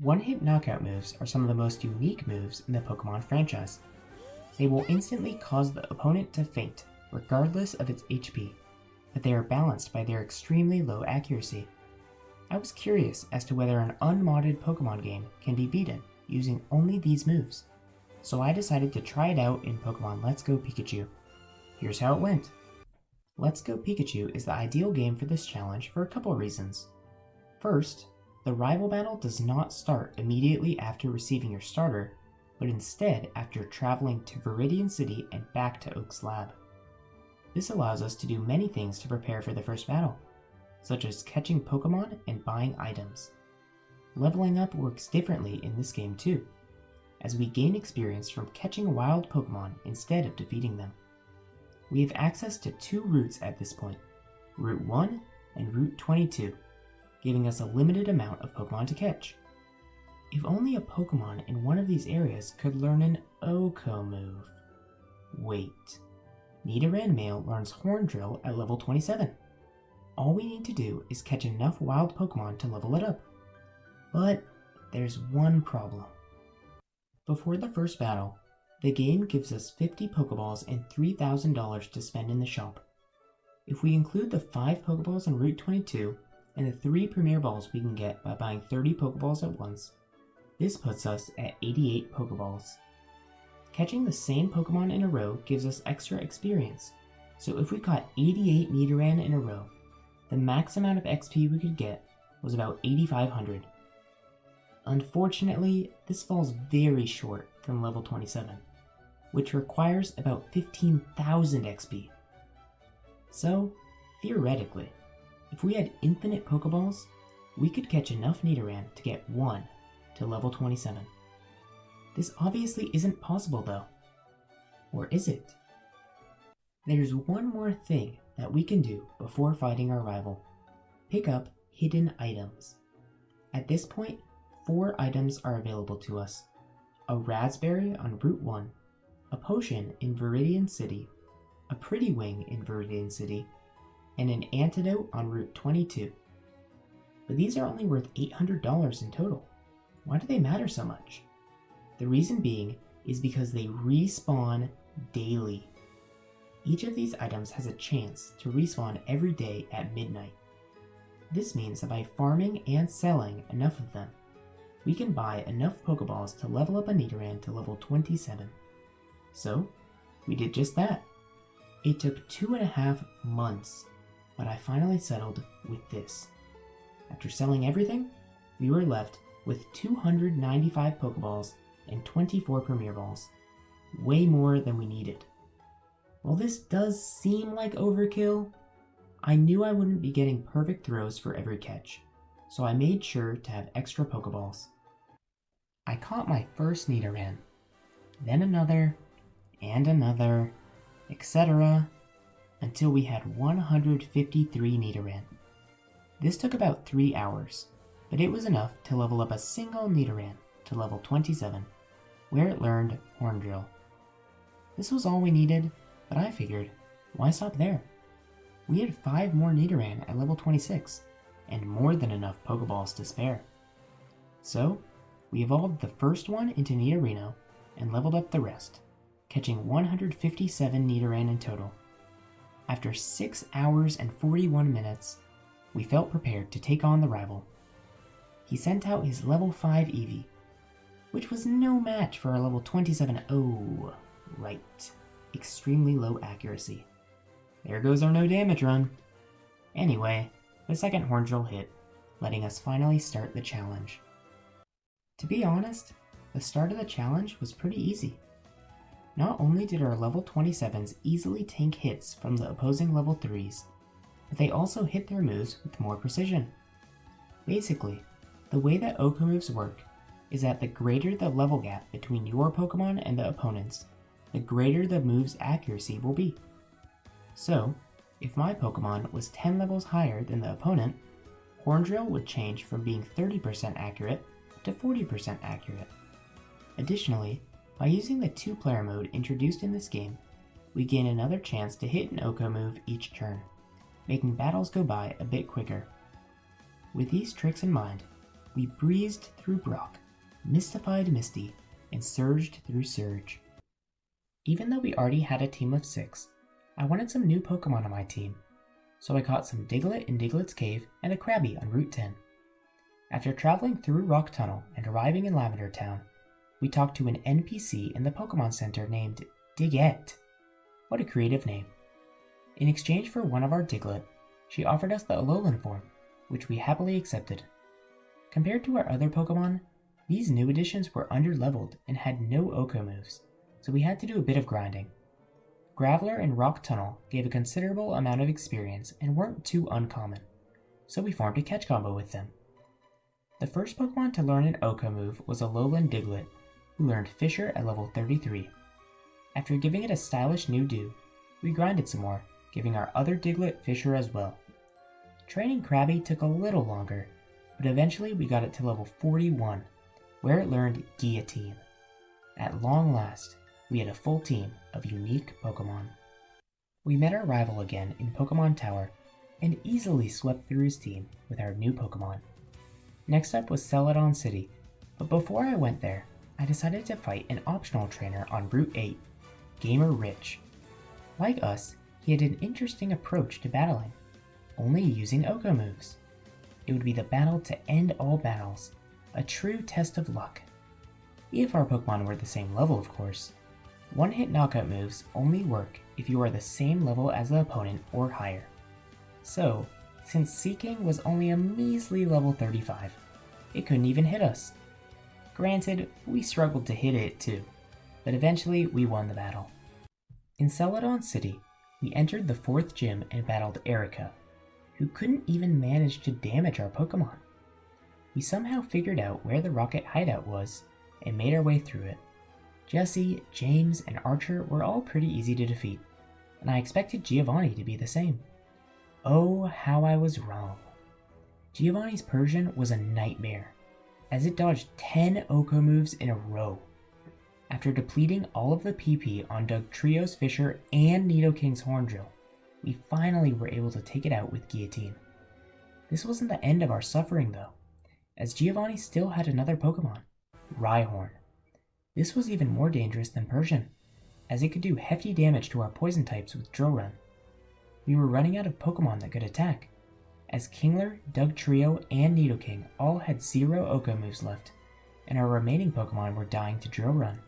One-hit knockout moves are some of the most unique moves in the Pokemon franchise. They will instantly cause the opponent to faint, regardless of its HP, but they are balanced by their extremely low accuracy. I was curious as to whether an unmodded Pokemon game can be beaten using only these moves, so I decided to try it out in Pokemon Let's Go Pikachu. Here's how it went. Let's Go Pikachu is the ideal game for this challenge for a couple reasons. First, the rival battle does not start immediately after receiving your starter, but instead after traveling to Celadon City and back to Oak's lab. This allows us to do many things to prepare for the first battle, such as catching Pokemon and buying items. Leveling up works differently in this game too, as we gain experience from catching wild Pokemon instead of defeating them. We have access to two routes at this point, Route 1 and Route 22, giving us a limited amount of Pokemon to catch. If only a Pokemon in one of these areas could learn an OHKO move. Wait, Nidoran Male learns Horn Drill at level 27. All we need to do is catch enough wild Pokemon to level it up. But there's one problem. Before the first battle, the game gives us 50 Pokeballs and $3,000 to spend in the shop. If we include the 5 Pokeballs in Route 22 and the 3 Premier Balls we can get by buying 30 Pokeballs at once, this puts us at 88 Pokeballs. Catching the same Pokemon in a row gives us extra experience, so if we caught 88 Nidoran in a row, the max amount of XP we could get was about 8,500. Unfortunately, this falls very short from level 27, which requires about 15,000 XP. So, theoretically, if we had infinite Pokeballs, we could catch enough Nidoran to get 1 to level 27. This obviously isn't possible though. Or is it? There's one more thing that we can do before fighting our rival. Pick up hidden items. At this point, 4 items are available to us. A raspberry on Route 1, a potion in Celadon City, a pretty wing in Celadon City, and an antidote on Route 22. But these are only worth $800 in total. Why do they matter so much? The reason being is because they respawn daily. Each of these items has a chance to respawn every day at midnight. This means that by farming and selling enough of them, we can buy enough Pokeballs to level up a Nidoran to level 27. So, we did just that. It took 2.5 months, but I finally settled with this. After selling everything, we were left with 295 Pokeballs and 24 Premier Balls, way more than we needed. While this does seem like overkill, I knew I wouldn't be getting perfect throws for every catch, so I made sure to have extra Pokeballs. I caught my first Nidoran, then another, and another, etc., until we had 153 Nidoran. This took about 3 hours, but it was enough to level up a single Nidoran to level 27, where it learned Horn Drill. This was all we needed, but I figured, why stop there? We had 5 more Nidoran at level 26, and more than enough Pokeballs to spare. So, we evolved the first one into Nidorino and leveled up the rest, catching 157 Nidoran in total. After 6 hours and 41 minutes, we felt prepared to take on the rival. He sent out his level 5 Eevee, which was no match for our level 27 Oh, right, extremely low accuracy. There goes our no damage run. Anyway, the second Horn Drill hit, letting us finally start the challenge. To be honest, the start of the challenge was pretty easy. Not only did our level 27s easily tank hits from the opposing level 3s, but they also hit their moves with more precision. Basically, the way that OHKO moves work is that the greater the level gap between your Pokemon and the opponent's, the greater the move's accuracy will be. So, if my Pokemon was 10 levels higher than the opponent, Horn Drill would change from being 30% accurate to 40% accurate. Additionally, by using the 2-player mode introduced in this game, we gain another chance to hit an OHKO move each turn, making battles go by a bit quicker. With these tricks in mind, we breezed through Brock, mystified Misty, and surged through Surge. Even though we already had a team of 6, I wanted some new Pokemon on my team, so I caught some Diglett in Diglett's Cave and a Krabby on Route 10. After traveling through Rock Tunnel and arriving in Lavender Town, we talked to an NPC in the Pokemon Center named Digette. What a creative name. In exchange for one of our Diglett, she offered us the Alolan form, which we happily accepted. Compared to our other Pokemon, these new additions were underleveled and had no OHKO moves, so we had to do a bit of grinding. Graveler and Rock Tunnel gave a considerable amount of experience and weren't too uncommon, so we formed a catch combo with them. The first Pokemon to learn an OHKO move was Alolan Diglett, who learned Fissure at level 33. After giving it a stylish new do, we grinded some more, giving our other Diglett Fissure as well. Training Krabby took a little longer, but eventually we got it to level 41, where it learned Guillotine. At long last, we had a full team of unique Pokemon. We met our rival again in Pokemon Tower and easily swept through his team with our new Pokemon. Next up was Celadon City, but before I went there, I decided to fight an optional trainer on Route 8, Gamer Rich. Like us, he had an interesting approach to battling, only using OHKO moves. It would be the battle to end all battles, a true test of luck. If our Pokemon were the same level, of course. One-hit knockout moves only work if you are the same level as the opponent or higher. So, since Seeking was only a measly level 35, it couldn't even hit us. Granted, we struggled to hit it too, but eventually we won the battle. In Celadon City, we entered the 4th gym and battled Erica, who couldn't even manage to damage our Pokemon. We somehow figured out where the rocket hideout was and made our way through it. Jesse, James, and Archer were all pretty easy to defeat, and I expected Giovanni to be the same. Oh, how I was wrong. Giovanni's Persian was a nightmare, as it dodged 10 OHKO moves in a row. After depleting all of the PP on Dugtrio's Fissure and Nidoking's Horndrill, we finally were able to take it out with Guillotine. This wasn't the end of our suffering though, as Giovanni still had another Pokemon, Rhyhorn. This was even more dangerous than Persian, as it could do hefty damage to our poison types with Drill Run. We were running out of Pokemon that could attack, as Kingler, Dugtrio, and Nidoking all had 0 OHKO moves left, and our remaining Pokemon were dying to Drill Run.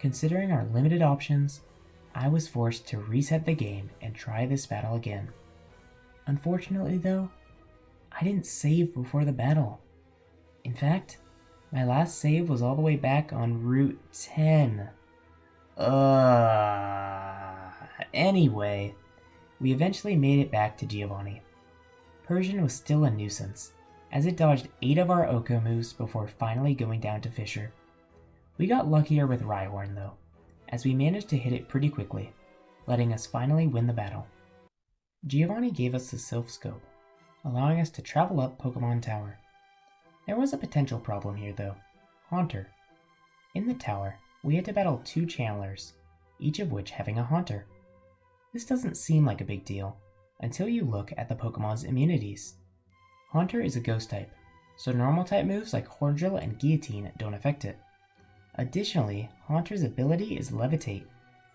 Considering our limited options, I was forced to reset the game and try this battle again. Unfortunately though, I didn't save before the battle. In fact, my last save was all the way back on Route 10. Anyway, we eventually made it back to Giovanni. Persian was still a nuisance, as it dodged 8 of our OHKO moves before finally going down to Fissure. We got luckier with Rhyhorn though, as we managed to hit it pretty quickly, letting us finally win the battle. Giovanni gave us the SelfCo, allowing us to travel up Pokemon Tower. There was a potential problem here though, Haunter. In the tower, we had to battle 2 channelers, each of which having a Haunter. This doesn't seem like a big deal, until you look at the Pokemon's immunities. Haunter is a ghost type, so normal type moves like Horndrill and Guillotine don't affect it. Additionally, Haunter's ability is Levitate,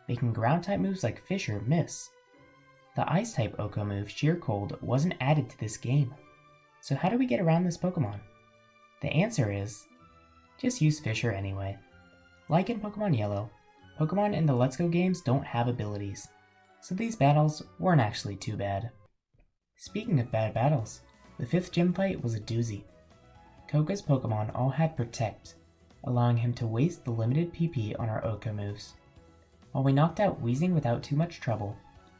making ground type moves like Fissure miss. The ice type OHKO move Sheer Cold wasn't added to this game, so how do we get around this Pokemon? The answer is, just use Fissure anyway. Like in Pokemon Yellow, Pokemon in the Let's Go games don't have abilities, so these battles weren't actually too bad. Speaking of bad battles, the 5th gym fight was a doozy. Koga's Pokemon all had Protect, allowing him to waste the limited PP on our OHKO moves. While we knocked out Weezing without too much trouble,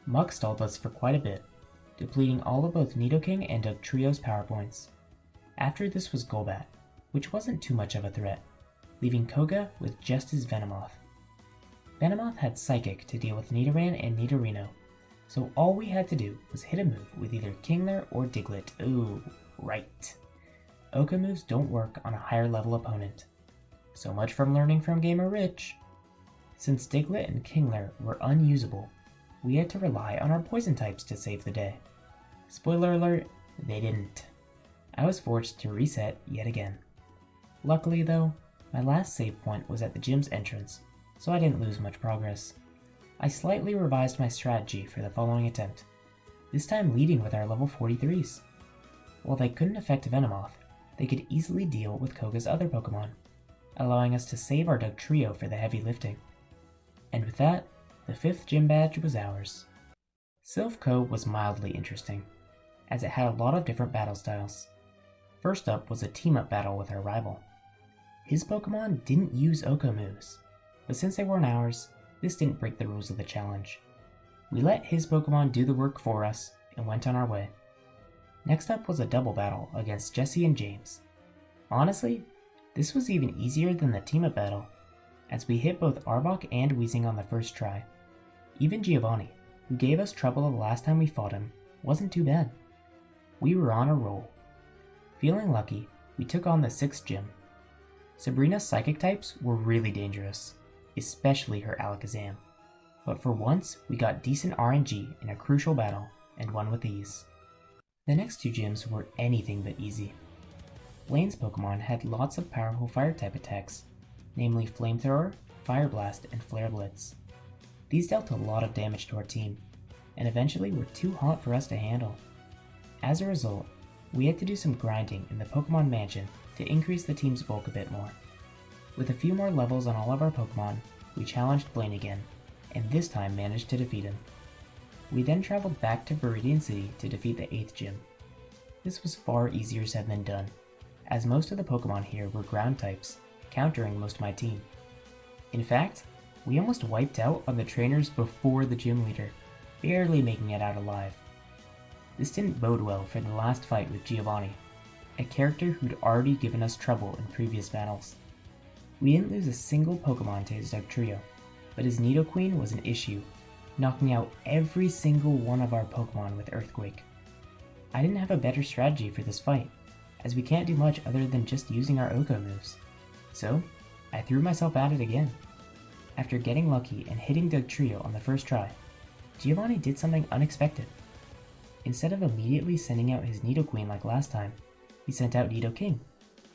Muk stalled us for quite a bit, depleting all of both Nidoking and Dugtrio's power points. After this was Golbat, which wasn't too much of a threat, leaving Koga with just his Venomoth. Venomoth had Psychic to deal with Nidoran and Nidorino, so all we had to do was hit a move with either Kingler or Diglett. Ooh, right. OHKO moves don't work on a higher level opponent. So much from learning from Gamer Rich. Since Diglett and Kingler were unusable, we had to rely on our poison types to save the day. Spoiler alert, they didn't. I was forced to reset yet again. Luckily though, my last save point was at the gym's entrance, so I didn't lose much progress. I slightly revised my strategy for the following attempt, this time leading with our level 43s. While they couldn't affect Venomoth, they could easily deal with Koga's other Pokemon, allowing us to save our Dugtrio for the heavy lifting. And with that, the 5th gym badge was ours. SelfCo was mildly interesting, as it had a lot of different battle styles. First up was a team-up battle with our rival. His Pokemon didn't use OHKO moves, but since they weren't ours, this didn't break the rules of the challenge. We let his Pokemon do the work for us and went on our way. Next up was a double battle against Jesse and James. Honestly, this was even easier than the team-up battle, as we hit both Arbok and Weezing on the first try. Even Giovanni, who gave us trouble the last time we fought him, wasn't too bad. We were on a roll. Feeling lucky, we took on the 6th gym. Sabrina's psychic types were really dangerous, especially her Alakazam, but for once we got decent RNG in a crucial battle and won with ease. The next 2 gyms were anything but easy. Blaine's Pokemon had lots of powerful fire-type attacks, namely Flamethrower, Fire Blast, and Flare Blitz. These dealt a lot of damage to our team, and eventually were too hot for us to handle. As a result, we had to do some grinding in the Pokemon Mansion to increase the team's bulk a bit more. With a few more levels on all of our Pokemon, we challenged Blaine again, and this time managed to defeat him. We then traveled back to Viridian City to defeat the 8th gym. This was far easier said than done, as most of the Pokemon here were ground types, countering most of my team. In fact, we almost wiped out on the trainers before the gym leader, barely making it out alive. This didn't bode well for the last fight with Giovanni, a character who'd already given us trouble in previous battles. We didn't lose a single Pokemon to his Dugtrio, but his Nidoqueen was an issue, knocking out every single one of our Pokemon with Earthquake. I didn't have a better strategy for this fight, as we can't do much other than just using our OHKO moves. So, I threw myself at it again. After getting lucky and hitting Dugtrio on the first try, Giovanni did something unexpected. Instead of immediately sending out his Nidoqueen like last time, he sent out Nidoking,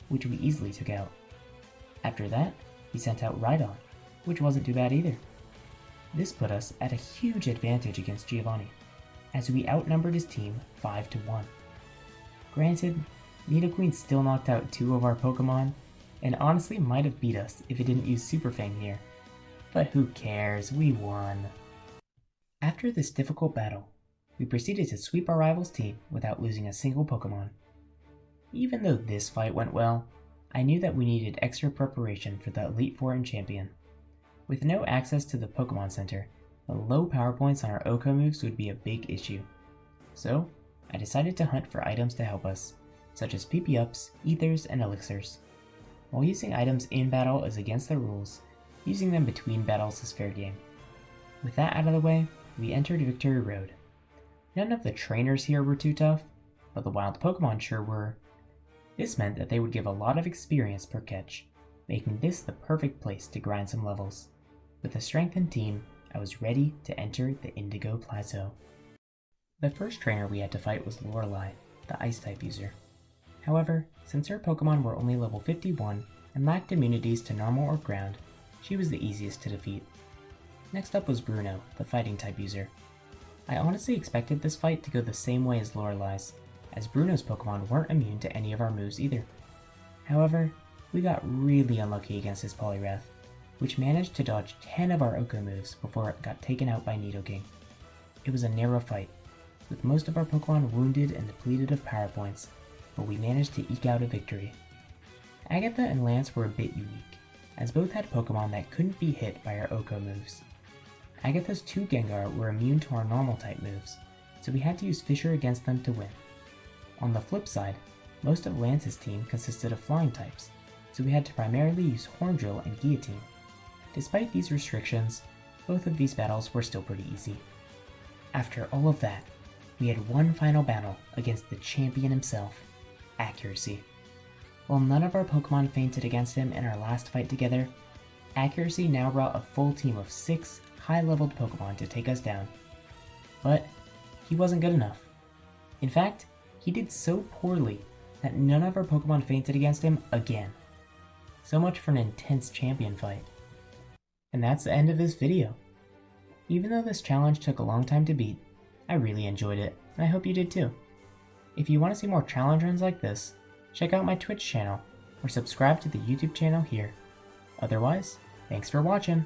which we easily took out. After that, he sent out Rhydon, which wasn't too bad either. This put us at a huge advantage against Giovanni, as we outnumbered his team 5-1. Granted, Nidoqueen still knocked out 2 of our Pokemon, and honestly might have beat us if it didn't use Super Fang here. But who cares, we won. After this difficult battle, we proceeded to sweep our rival's team without losing a single Pokemon. Even though this fight went well, I knew that we needed extra preparation for the Elite Four and Champion. With no access to the Pokemon Center, the low power points on our OHKO moves would be a big issue. So, I decided to hunt for items to help us, such as PP-ups, ethers, and elixirs. While using items in battle is against the rules, using them between battles is fair game. With that out of the way, we entered Victory Road. None of the trainers here were too tough, but the wild Pokemon sure were. This meant that they would give a lot of experience per catch, making this the perfect place to grind some levels. With a strengthened team, I was ready to enter the Indigo Plateau. The first trainer we had to fight was Lorelei, the Ice-type user. However, since her Pokemon were only level 51 and lacked immunities to normal or ground, she was the easiest to defeat. Next up was Bruno, the Fighting-type user. I honestly expected this fight to go the same way as Lorelei's, as Bruno's Pokemon weren't immune to any of our moves either. However, we got really unlucky against his Poliwrath, which managed to dodge 10 of our OHKO moves before it got taken out by Nidoking. It was a narrow fight, with most of our Pokemon wounded and depleted of power points, but we managed to eke out a victory. Agatha and Lance were a bit unique, as both had Pokemon that couldn't be hit by our OHKO moves. Agatha's 2 Gengar were immune to our normal type moves, so we had to use Fissure against them to win. On the flip side, most of Lance's team consisted of flying types, so we had to primarily use Horn Drill and Guillotine. Despite these restrictions, both of these battles were still pretty easy. After all of that, we had one final battle against the champion himself, Accuracy. While none of our Pokemon fainted against him in our last fight together, Accuracy now brought a full team of 6 high-leveled Pokemon to take us down. But he wasn't good enough. In fact, he did so poorly that none of our Pokemon fainted against him again. So much for an intense champion fight. And that's the end of this video. Even though this challenge took a long time to beat, I really enjoyed it, and I hope you did too. If you want to see more challenge runs like this, check out my Twitch channel, or subscribe to the YouTube channel here. Otherwise, thanks for watching!